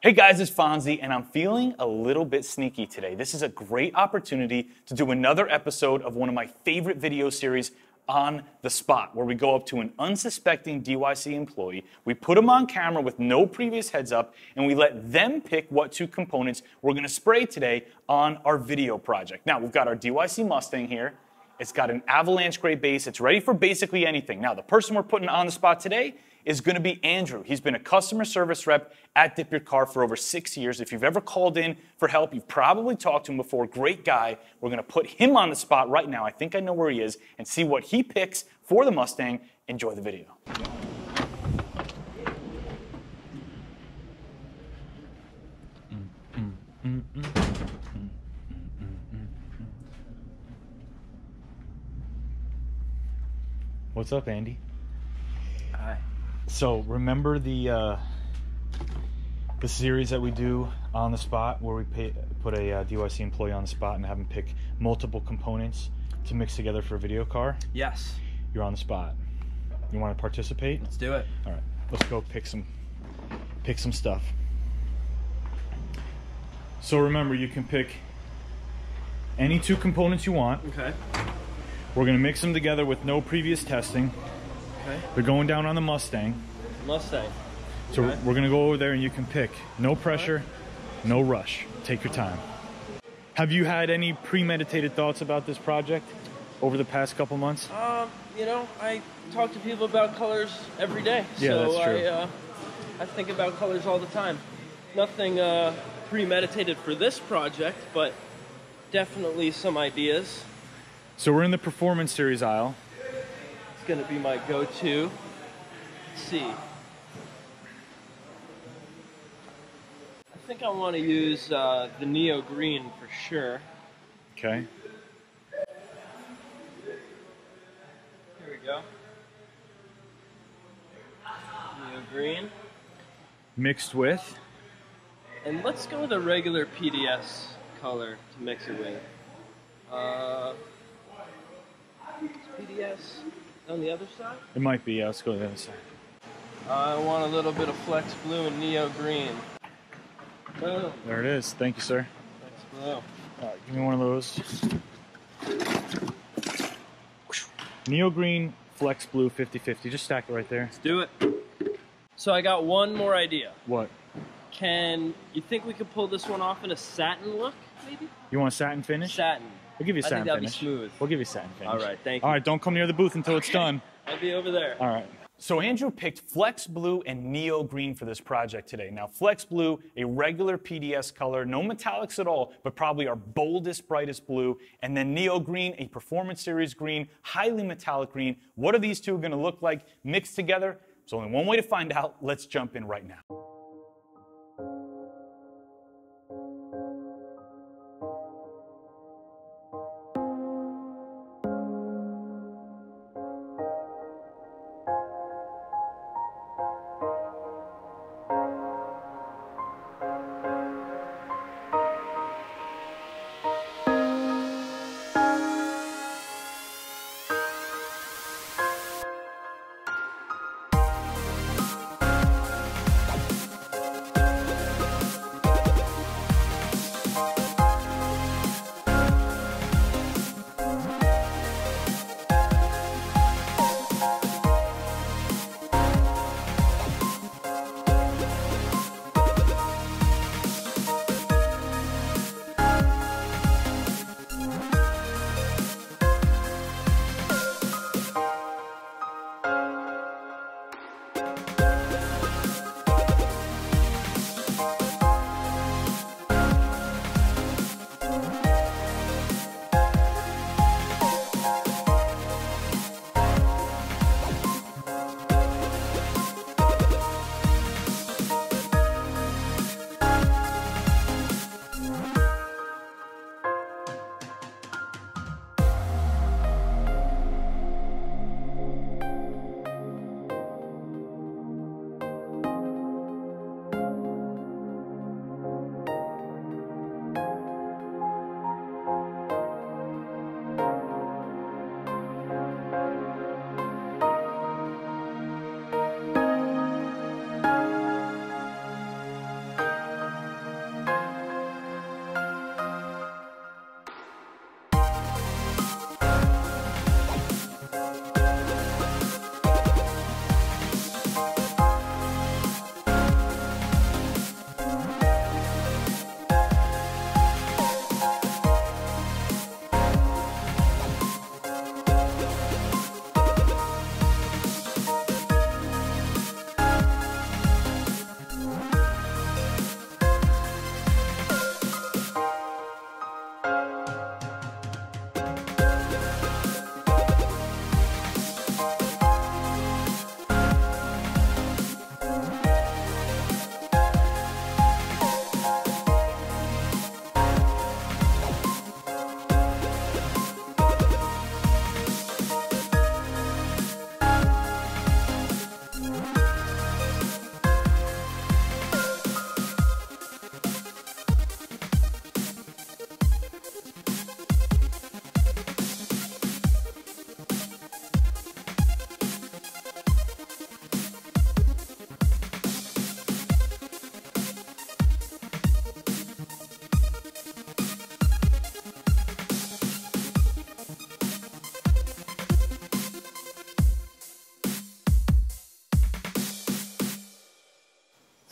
Hey guys, it's Fonzie, and I'm feeling a little bit sneaky today. This is a great opportunity to do another episode of one of my favorite video series, On the Spot, where we go up to an unsuspecting DYC employee, we put them on camera with no previous heads up, and we let them pick what two components we're gonna spray today on our video project. Now, we've got our DYC Mustang here. It's got an avalanche gray base. It's ready for basically anything. Now, the person we're putting on the spot today is going to be Andrew. He's been a customer service rep at DipYourCar for over 6 years. If you've ever called in for help, you've probably talked to him before. Great guy. We're going to put him on the spot right now. I think I know where he is, and see what he picks for the Mustang. Enjoy the video. What's up, Andy? Hi. So remember the series that we do on the spot, where we put a DYC employee on the spot and have him pick multiple components to mix together for a video car? Yes. You're on the spot. You want to participate? Let's do it. All right. Let's go pick some stuff. So remember, you can pick any two components you want. Okay. We're gonna mix them together with no previous testing. Okay. They're going down on the Mustang. Mustang. So okay. We're gonna go over there and you can pick. No pressure, no rush. Take your time. Have you had any premeditated thoughts about this project over the past couple months? You know, I talk to people about colors every day. Yeah, so that's true. I think about colors all the time. Nothing premeditated for this project, but definitely some ideas. So we're in the Performance Series aisle. It's gonna be my go-to. Let's see. I think I want to use the Neo Green for sure. Okay. Here we go. Neo Green. Mixed with? And let's go with a regular PDS color to mix it with. PDS on the other side? It might be, yeah, let's go to the other side. I want a little bit of Flex Blue and Neo Green. Boom. There it is. Thank you, sir. Flex Blue. All right, give me one of those. Neo Green, Flex Blue, 50/50. Just stack it right there. Let's do it. So I got one more idea. What? Can you think we could pull this one off in a satin look, maybe? You want a satin finish? Satin. We'll give you a satin that'd finish. be smooth. We'll give you a satin finish. All right, thank you. All right, don't come near the booth until it's done. I'll be over there. All right. So Andrew picked Flex Blue and Neo Green for this project today. Now, Flex Blue, a regular PDS color, no metallics at all, but probably our boldest, brightest blue. And then Neo Green, a Performance Series green, highly metallic green. What are these two going to look like mixed together? There's only one way to find out. Let's jump in right now.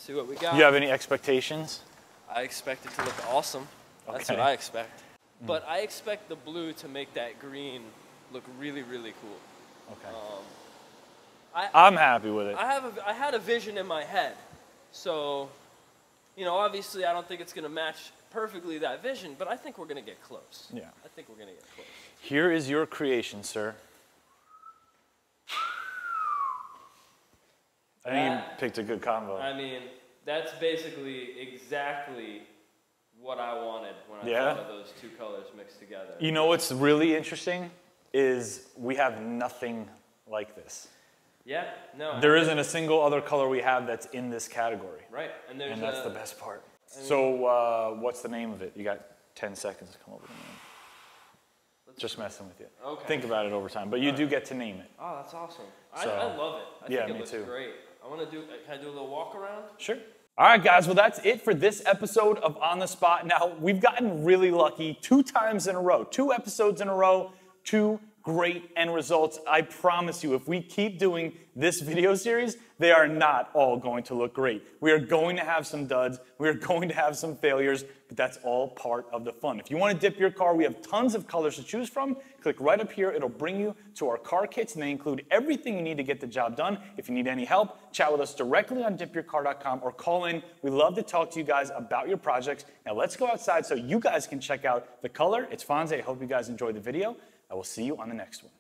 see what we got. Do you have any expectations? I expect it to look awesome. That's what I expect. But I expect the blue to make that green look really, really cool. Okay. I'm happy with it. I had a vision in my head. So, you know, obviously I don't think it's going to match perfectly that vision, but I think we're going to get close. Yeah. I think we're going to get close. Here is your creation, sir. I think you picked a good combo. I mean, that's basically exactly what I wanted when I thought of those two colors mixed together. You know what's really interesting is we have nothing like this. Yeah, no. There isn't a single other color we have that's in this category. Right, and that's the best part. So what's the name of it? You got 10 seconds to come up with a name. Just messing with you. Okay. Think about it over time, but you do get to name it. Oh, that's awesome. So, I love it. I think it looks too. Great. Can I do a little walk around? Sure. All right, guys, well, that's it for this episode of On the Spot. Now, we've gotten really lucky 2 times in a row, 2 episodes in a row, 2 great end results. I promise you, if we keep doing this video series, they are not all going to look great. We are going to have some duds. We are going to have some failures, but that's all part of the fun. If you want to dip your car, we have tons of colors to choose from. Click right up here. It'll bring you to our car kits, and they include everything you need to get the job done. If you need any help, chat with us directly on DipYourCar.com or call in. We love to talk to you guys about your projects. Now let's go outside so you guys can check out the color. It's Fonzie. I hope you guys enjoyed the video. I will see you on the next one.